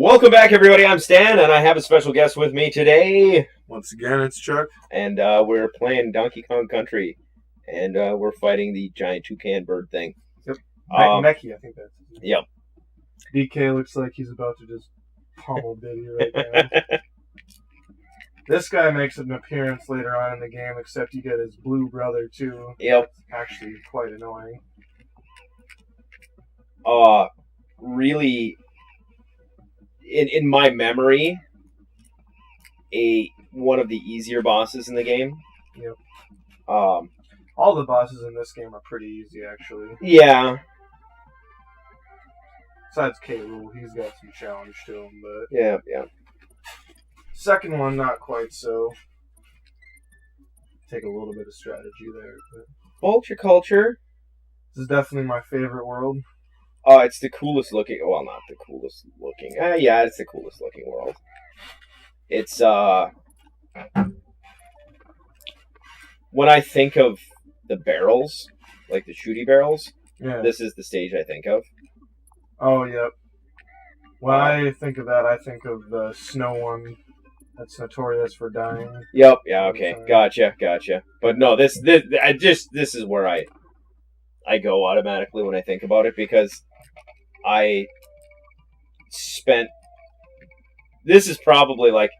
Welcome back, everybody. I'm Stan, and I have a special guest with me today. Once again, it's Chuck. And we're playing Donkey Kong Country, and we're fighting the giant toucan bird thing. Yep. Necky, I think that's his name. Yep. DK looks like he's about to just pummel Diddy right now. This guy makes an appearance later on in the game, except you get his blue brother, too. Yep. It's actually quite annoying. Really, in my memory, one of the easier bosses in the game. Yep. All the bosses in this game are pretty easy, actually. Yeah. Besides K. Rool, he's got some challenge to him, but... Yeah. Second one, not quite so. Take a little bit of strategy there. But Vulture Culture. this is definitely my favorite world. It's the coolest looking... Well, not the coolest looking. Yeah, it's the coolest looking world. It's, when I think of the barrels, like the shooty barrels, This is the stage I think of. Oh, yep. When I think of that, I think of the snow one that's notorious for dying. Yep, yeah, okay. Gotcha. But no, this is where I go automatically when I think about it, because I spent... This is probably like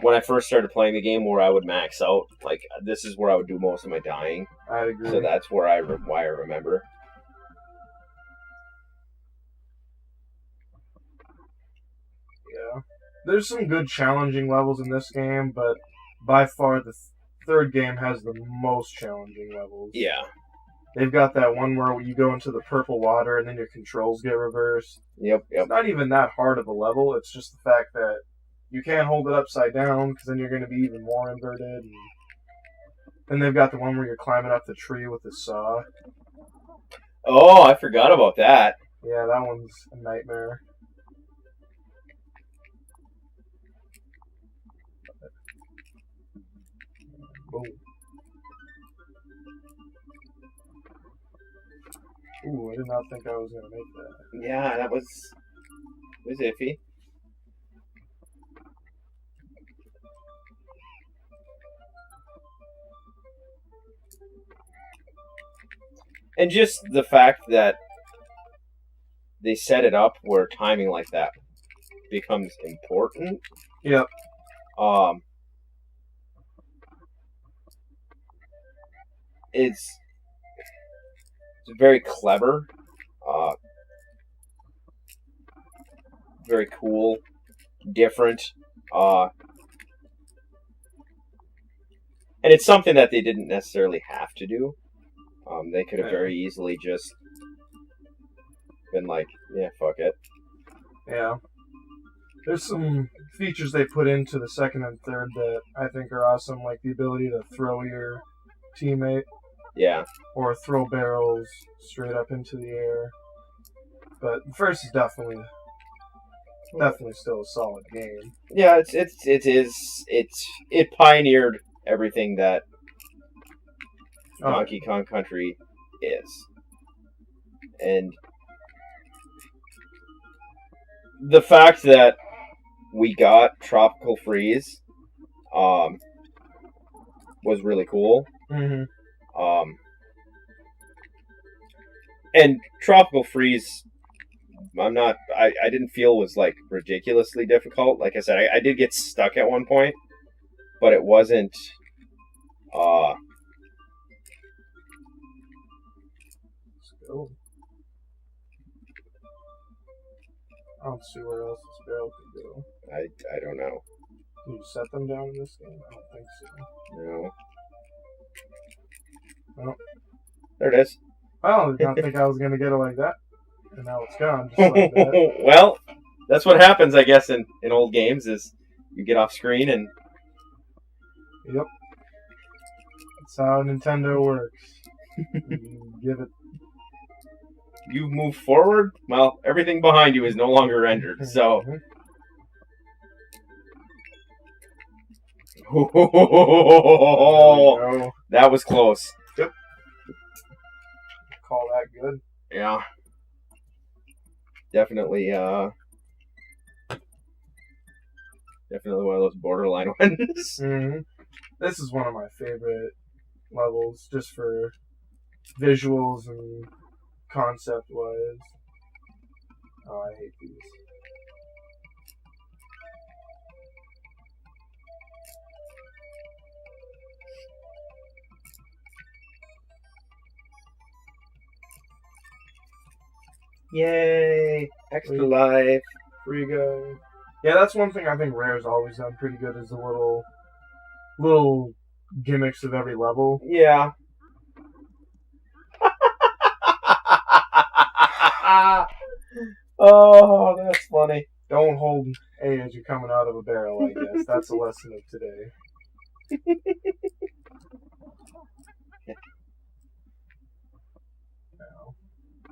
when I first started playing the game where I would max out. Like, this is where I would do most of my dying. I agree. So that's where why I remember. Yeah. There's some good challenging levels in this game, but by far the third game has the most challenging levels. Yeah. They've got that one where you go into the purple water and then your controls get reversed. Yep. It's not even that hard of a level. It's just the fact that you can't hold it upside down, because then you're going to be even more inverted. And then they've got the one where you're climbing up the tree with the saw. Oh, I forgot about that. Yeah, that one's a nightmare. Boom. Ooh, I did not think I was going to make that. Yeah, that was iffy. And just the fact that they set it up where timing like that becomes important. Yep. It's very clever. Very cool. Different. And it's something that they didn't necessarily have to do. They could have very easily just been like, yeah, fuck it. Yeah. There's some features they put into the second and third that I think are awesome, like the ability to throw your teammate. Yeah. Or throw barrels straight up into the air. But the first is definitely still a solid game. Yeah, it pioneered everything that Donkey Kong Country is. And the fact that we got Tropical Freeze was really cool. Mm-hmm. And Tropical Freeze, I didn't feel was like ridiculously difficult. Like I said, I did get stuck at one point, but it wasn't Oh. I don't see where else this barrel could go. I don't know. Can you set them down in this game? I don't think so. No. Well, there it is. I did not think I was going to get it like that. And now it's gone, just like that. Well, that's what happens, I guess, in old games, is you get off screen and... Yep. That's how Nintendo works. You give it... You move forward, well, everything behind you is no longer rendered, so... Oh, that was close. Yep. Call that good. Yeah. Definitely, Definitely one of those borderline ones. Mm-hmm. This is one of my favorite levels, just for visuals and concept-wise. Oh, I hate these. Yay! Extra life. Free guy. Yeah, that's one thing I think Rare's always done pretty good is the little gimmicks of every level. Yeah. Oh, that's funny. Don't hold A as you're coming out of a barrel, I guess. That's the lesson of today.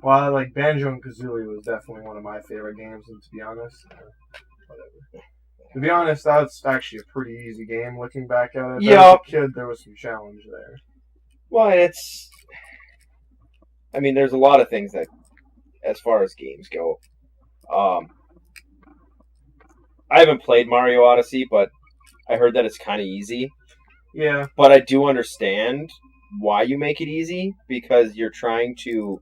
Well, like Banjo and Kazooie was definitely one of my favorite games, and to be honest, whatever. To be honest, that's actually a pretty easy game looking back at it. Yeah. As a kid, there was some challenge there. Well, it's. I mean, there's a lot of things that, as far as games go, I haven't played Mario Odyssey, but I heard that it's kind of easy. Yeah. But I do understand why you make it easy, because you're trying to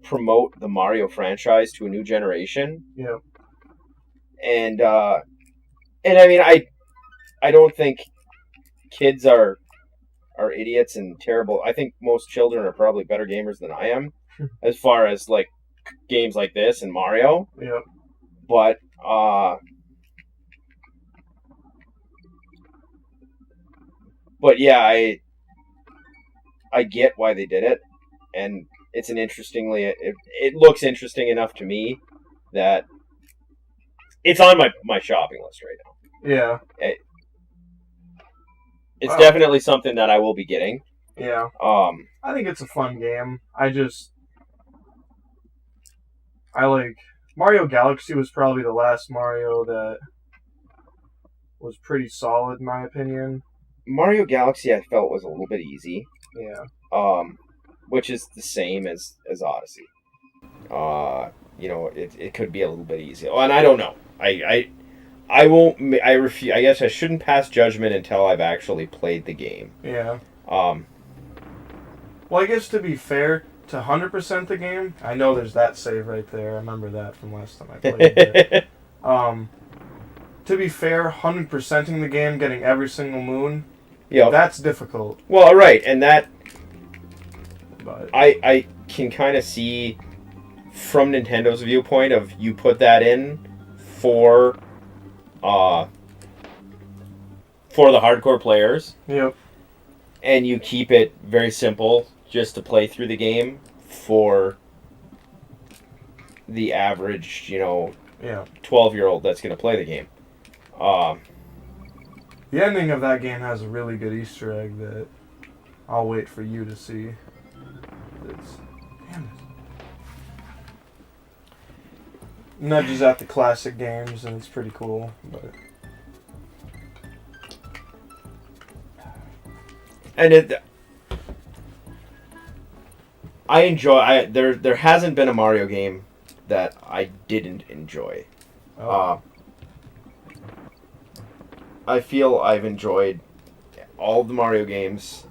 promote the Mario franchise to a new generation. Yeah. And I mean, I don't think kids are idiots and terrible. I think most children are probably better gamers than I am, as far as like games like this and Mario. Yeah. But yeah, I get why they did it, and it's an interestingly it looks interesting enough to me that it's on my shopping list right now. Yeah. It's definitely something that I will be getting. Yeah. I think it's a fun game. I like Mario Galaxy was probably the last Mario that was pretty solid in my opinion. Mario Galaxy I felt was a little bit easy. Yeah. Which is the same as Odyssey. It could be a little bit easy. Oh, and I don't know. I won't. I refuse. I guess I shouldn't pass judgment until I've actually played the game. Yeah. Well, I guess to be fair, to 100% the game, I know there's that save right there. I remember that from last time I played it. To be fair, 100%ing the game, getting every single moon, that's difficult. Well, right, and that but I can kind of see from Nintendo's viewpoint of you put that in for the hardcore players. Yep. And you keep it very simple just to play through the game for the average, 12-year-old that's going to play the game. The ending of that game has a really good Easter egg that I'll wait for you to see. Damn it. Nudges at the classic games, and it's pretty cool. But and I enjoy. There hasn't been a Mario game that I didn't enjoy. I feel I've enjoyed all the Mario games.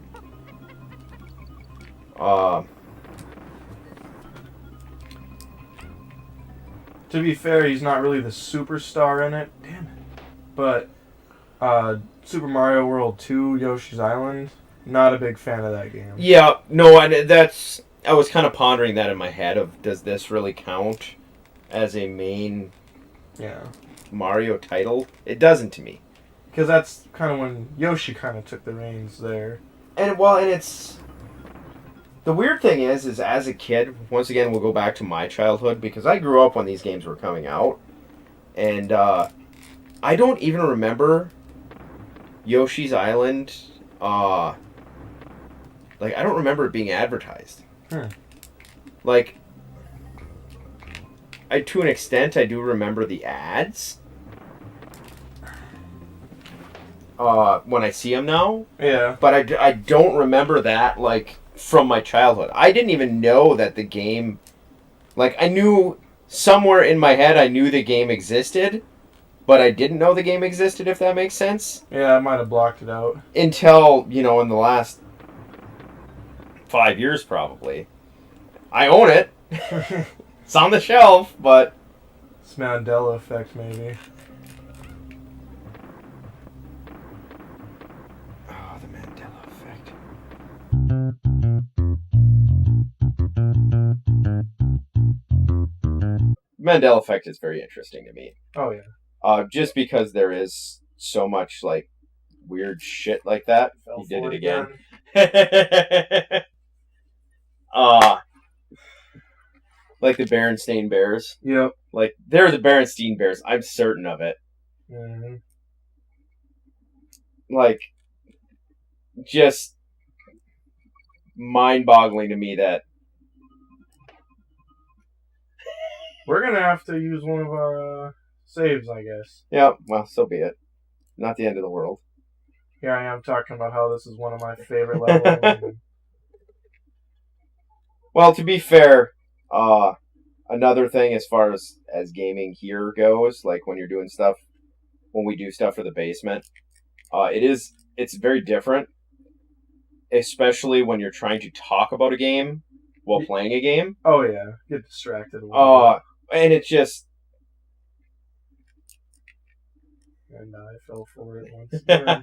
To be fair, he's not really the superstar in it. Damn it. But Super Mario World 2, Yoshi's Island, not a big fan of that game. Yeah, no, and I was kind of pondering that in my head of, does this really count as a main Mario title? It doesn't to me. Because that's kind of when Yoshi kind of took the reins there. And it's... The weird thing is as a kid, once again, we'll go back to my childhood, because I grew up when these games were coming out, and I don't even remember Yoshi's Island, I don't remember it being advertised. To an extent, I do remember the ads. When I see them now. Yeah. But I don't remember that, from my childhood. I didn't even know that the game... I knew... Somewhere in my head, I knew the game existed, but I didn't know the game existed, if that makes sense. Yeah, I might have blocked it out. Until, in the last 5 years, probably. I own it. It's on the shelf, but... It's Mandela effect, maybe. Oh, the Mandela effect. Mandela effect is very interesting to me. Oh, yeah. Just because there is so much, like, weird shit like that. Fell He did for it again. Like the Berenstain Bears. Yep. Like, they're the Berenstain Bears. I'm certain of it. Mm-hmm. Like, just mind-boggling to me that... We're going to have to use one of our saves, I guess. Yeah, well, so be it. Not the end of the world. Here I am talking about how this is one of my favorite levels. Well, to be fair, another thing as far as gaming here goes, like when you're doing stuff, when we do stuff for the basement, it's very different, especially when you're trying to talk about a game while playing a game. Oh, yeah. Get distracted a little bit. And it's just... And I fell for it once again.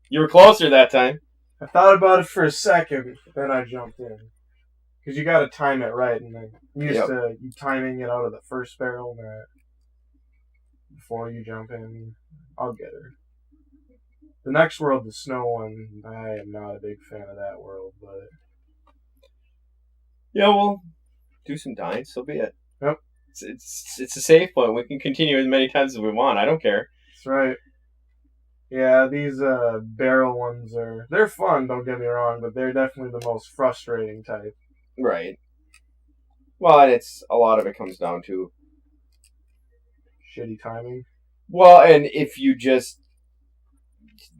You were closer that time. I thought about it for a second, then I jumped in. Because you got to time it right, and I'm used to you timing it out of the first barrel before you jump in. I'll get her. The next world, the snow one, I am not a big fan of that world, but... Yeah, we'll do some dying, so be it. Yep. It's a save point. We can continue as many times as we want. I don't care. That's right. Yeah, these barrel ones they're fun, don't get me wrong, but they're definitely the most frustrating type. Right. Well, and a lot of it comes down to shitty timing. Well, and if you just,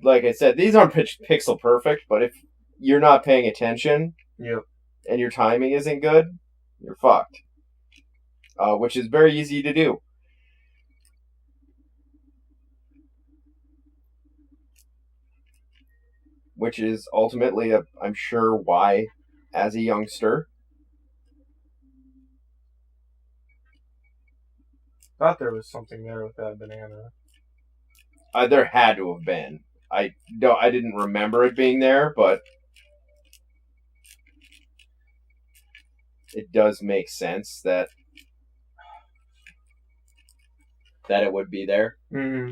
like I said, these aren't pixel perfect, but if you're not paying attention, yep, and your timing isn't good, you're fucked. Which is very easy to do. Which is ultimately, I'm sure, why, as a youngster... Thought there was something there with that banana. There had to have been. I didn't remember it being there, but... it does make sense that it would be there. Mm-hmm.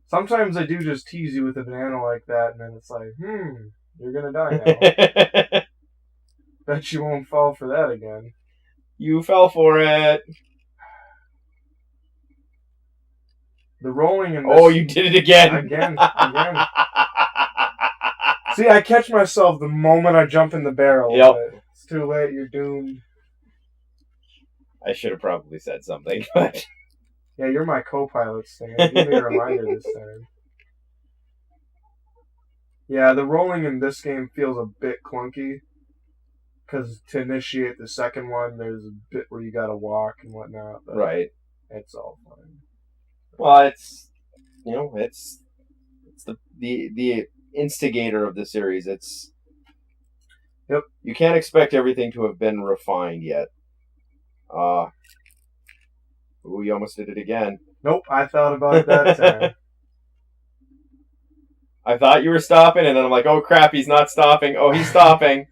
Sometimes I do just tease you with a banana like that, and then it's like, you're gonna die now. Bet you won't fall for that again. You fell for it. The rolling in this... Oh, you did it again. Again. See, I catch myself the moment I jump in the barrel. Yep. But it's too late, you're doomed. I should have probably said something, but... Yeah, you're my co-pilot, Stan. Give me a reminder this time. Yeah, the rolling in this game feels a bit clunky. Because to initiate the second one, there's a bit where you gotta walk and whatnot. But right. It's all fine. Well, it's the instigator of the series. Yep. You can't expect everything to have been refined yet. Ooh, you almost did it again. Nope, I thought about it that time. I thought you were stopping, and then I'm like, oh crap, he's not stopping. Oh, he's stopping.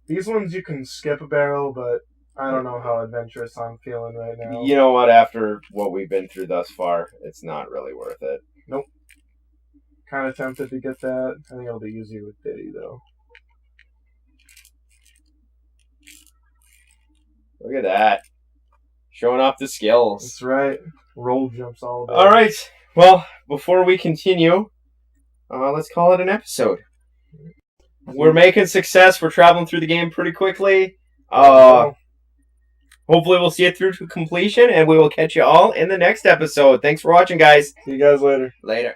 These ones you can skip a barrel, but I don't know how adventurous I'm feeling right now. You know what? After what we've been through thus far, it's not really worth it. Nope. Kind of tempted to get that. I think it'll be easier with Diddy, though. Look at that. Showing off the skills. That's right. Roll jumps all day. All right. Well, before we continue, let's call it an episode. We're making success. We're traveling through the game pretty quickly. Hopefully we'll see it through to completion, and we will catch you all in the next episode. Thanks for watching, guys. See you guys later. Later.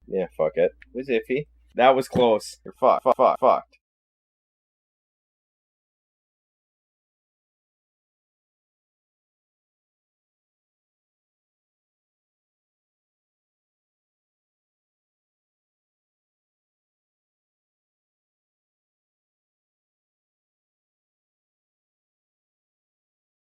Yeah, fuck it. It was iffy. That was close. You're fucked.